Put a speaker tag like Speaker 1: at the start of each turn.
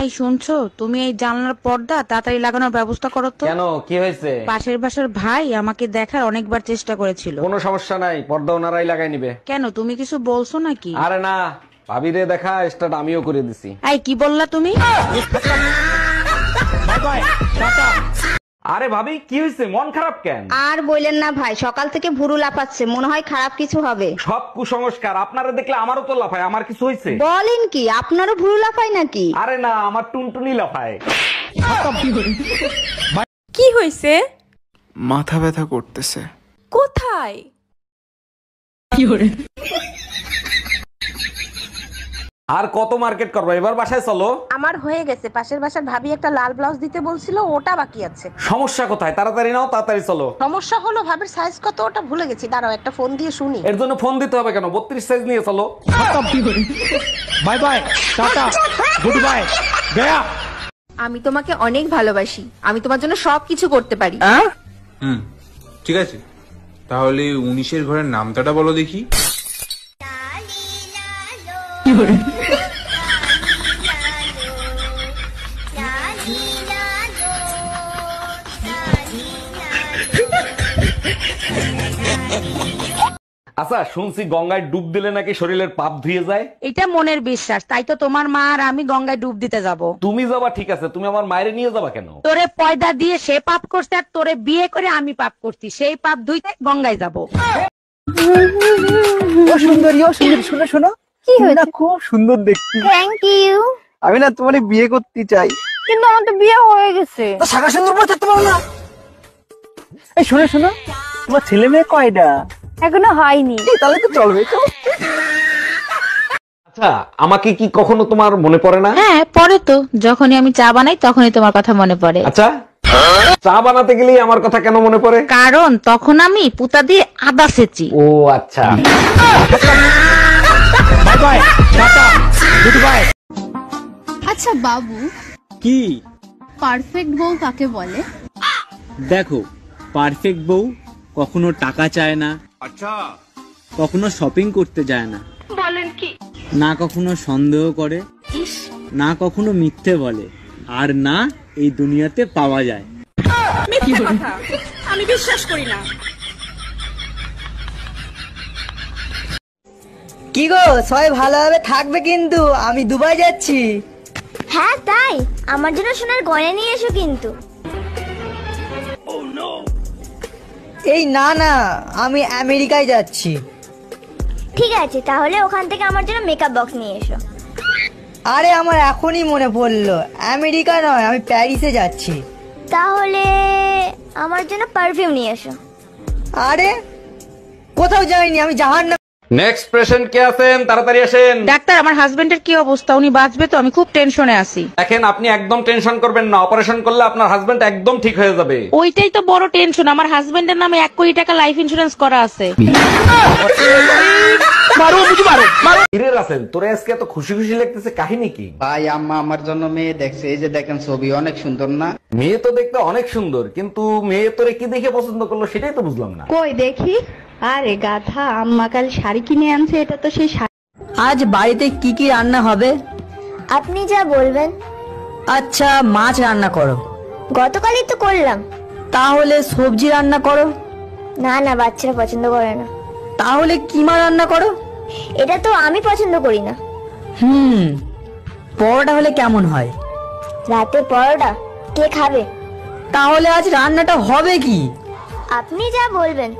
Speaker 1: এই শুনছো, তুমি এই জানলার পর্দা তাড়াতাড়ি লাগানোর ব্যবস্থা করো তো।
Speaker 2: কেন, কি হয়েছে?
Speaker 1: পাশের বাসার ভাই আমাকে দেখার অনেকবার চেষ্টা করেছিল।
Speaker 2: কোনো সমস্যা নাই, পর্দা ওনারাই লাগাই নিবে।
Speaker 1: কেন, তুমি কিছু বলছো নাকি?
Speaker 2: আরে না, ভাবিরে দেখা স্টার্ট আমিও করে দিছি।
Speaker 1: এই কি বললা তুমি?
Speaker 2: আরে ভাবি, কি হয়েছে? মন খারাপ কেন?
Speaker 3: আর বললেন না ভাই, সকাল থেকে ভুরু লাফাচ্ছে, মনে হয় খারাপ কিছু হবে।
Speaker 2: সব কুসংস্কার। আপনারা দেখলে আমারও তো লাফায়। আমার কিছু হয়েছে?
Speaker 3: বলেন কি, আপনারও ভুরু লাফায় নাকি?
Speaker 2: আরে না, আমার টুনটুনি লাফায়।
Speaker 4: কি হয়েছে?
Speaker 5: মাথা ব্যথা করতেছে।
Speaker 4: কোথায়?
Speaker 2: আর কত মার্কেট করবো, এবার বাসায় চলো।
Speaker 1: আমার হয়ে গেছে, পাশের বাসার ভাবি একটা লাল ব্লাউজ দিতে বলছিল, ওটা বাকি আছে।
Speaker 2: সমস্যা কোথায়? তাড়াতাড়ি নাও, তাড়াতাড়ি চলো।
Speaker 1: সমস্যা হলো ভাবির সাইজ কত ওটা ভুলে গেছি, দাঁড়াও একটা ফোন দিয়ে শুনি।
Speaker 2: এর জন্য ফোন দিতে হবে কেন? 32 সাইজ নিয়ে চলো।
Speaker 5: Bye bye, tata, good bye, Gaya.
Speaker 4: আমি তোমাকে অনেক ভালোবাসি, আমি তোমার জন্য সবকিছু করতে পারি।
Speaker 5: ঠিক আছে, তাহলে 19-এর ঘরের নামটাটা বলো দেখি।
Speaker 2: আচ্ছা, শুনছি গঙ্গায় ডুব দিলে নাকি শরীরের পাপ ধুয়ে যায়।
Speaker 1: এটা মনের বিশ্বাস, তাই তো তোমার মা আর আমি গঙ্গায় ডুব দিতে যাব।
Speaker 2: তুমি যাবা ঠিক আছে, তুমি আমার মায়ের নিয়ে যাবা কেন?
Speaker 1: তোরে পয়দা দিয়ে সে পাপ করছে, আর তোরে বিয়ে করে আমি পাপ করছি, সেই পাপ ধুইতে গঙ্গায় যাব।
Speaker 6: ও সুন্দরী, ও সুন্দরী, শোনো শোনো,
Speaker 3: কি
Speaker 6: তুমি না
Speaker 3: হয়েছে?
Speaker 6: খুব সুন্দর দেখতে।
Speaker 3: Thank you.
Speaker 6: আমি না তোমার বিয়ে করতে চাই।
Speaker 3: কিন্তু আমার তো বিয়ে হয়ে গেছে।
Speaker 6: তো শাখা সুন্দর পরে থাকতে পারো না? এই শোনো শোনো, তোমার ছেলে মেয়ে কয়টা?
Speaker 3: এখনো হয়নি।
Speaker 6: তাহলে তো চলবে।
Speaker 2: আচ্ছা, আমাকে কি কখনো তোমার মনে পড়ে না?
Speaker 1: হ্যাঁ পরে তো, যখনই আমি চা বানাই তখনই তোমার কথা মনে পড়ে।
Speaker 2: আচ্ছা, চা বানাতে গেলেই আমার কথা কেন মনে পড়ে?
Speaker 1: কারণ তখন আমি পুতা দিয়ে আদা সেচি।
Speaker 2: ও আচ্ছা।
Speaker 5: Bye bye, tata, good bye.
Speaker 7: আচ্ছা বাবু,
Speaker 5: কি?
Speaker 7: পারফেক্ট বউ কাকে বলে?
Speaker 8: দেখো, পারফেক্ট বউ কখনো টাকা চায় না,
Speaker 5: আচ্ছা,
Speaker 8: কখনো শপিং করতে যায় না,
Speaker 7: বলেন কি?
Speaker 8: না কখনো সন্দেহ করে, না কখনো মিথ্যে বলে, আর না এই দুনিয়াতে পাওয়া যায়।
Speaker 4: আমি বিশ্বাস করি না।
Speaker 6: কি গো, সবাই ভালোভাবে থাকবে কিন্তু, আমি দুবাই যাচ্ছি।
Speaker 3: হ্যাঁ তাই, আমার জন্য সোনার গয়না নিয়ে এসো কিন্তু।
Speaker 6: এই না না, আমি আমেরিকায় যাচ্ছি।
Speaker 3: ঠিক আছে, তাহলে ওখান থেকে আমার জন্য মেকআপ বক্স নিয়ে এসো।
Speaker 6: আরে আমার এখনই মনে পড়লো, আমেরিকা নয়, আমি প্যারিসে যাচ্ছি।
Speaker 3: তাহলে আমার জন্য পারফিউম নিয়ে এসো।
Speaker 6: আরে কোথাও যাইনি, আমি জাহান্নামে।
Speaker 2: নেক্সট পেশেন্ট কে আছেন? তাড়াতাড়ি আসেন।
Speaker 1: ডাক্তার, আমার হাজবেন্ডের কি অবস্থা? উনি বাঁচবে তো? আমি খুব টেনশনে আছি।
Speaker 2: দেখেন, আপনি একদম টেনশন করবেন না, অপারেশন করলে আপনার হাজবেন্ড একদম ঠিক হয়ে যাবে।
Speaker 1: ওইটাই তো বড় টেনশন, আমার হাজবেন্ডের নামে 1 কোটি টাকা লাইফ ইন্সুরেন্স করা আছে।
Speaker 2: হিরের আছেন, তোরে আজকে এত খুশি খুশি লাগতেছে, কাহিনী কি?
Speaker 9: ভাই, আম্মা আমার জন্য মেয়ে দেখছে, এই যে দেখেন ছবি, অনেক সুন্দর না?
Speaker 2: মেয়ে তো দেখতে অনেক সুন্দর, কিন্তু মেয়ে তোরে কি দেখে পছন্দ করলো সেটাই তো বুঝলাম না।
Speaker 3: কই দেখি। আরে গাধা, আম্মা কাল শাড়ি কিনে আনছে, এটা তো সেই শাড়ি।
Speaker 6: আজ বাড়িতে কি কি রান্না হবে?
Speaker 3: আপনি যা বলবেন।
Speaker 6: আচ্ছা, মাছ রান্না করো।
Speaker 3: গতকালই তো করলাম।
Speaker 6: তাহলে সবজি রান্না করো।
Speaker 3: না না, বাচ্চারা পছন্দ করে না।
Speaker 6: তাহলে কিমা রান্না করো।
Speaker 3: এটা তো আমি পছন্দ করি না।
Speaker 6: পরোটা হলে কেমন হয়?
Speaker 3: রাতে পরোটা কে খাবে?
Speaker 6: তাহলে আজ রান্নাটা হবে কি?
Speaker 3: আপনি যা বলবেন।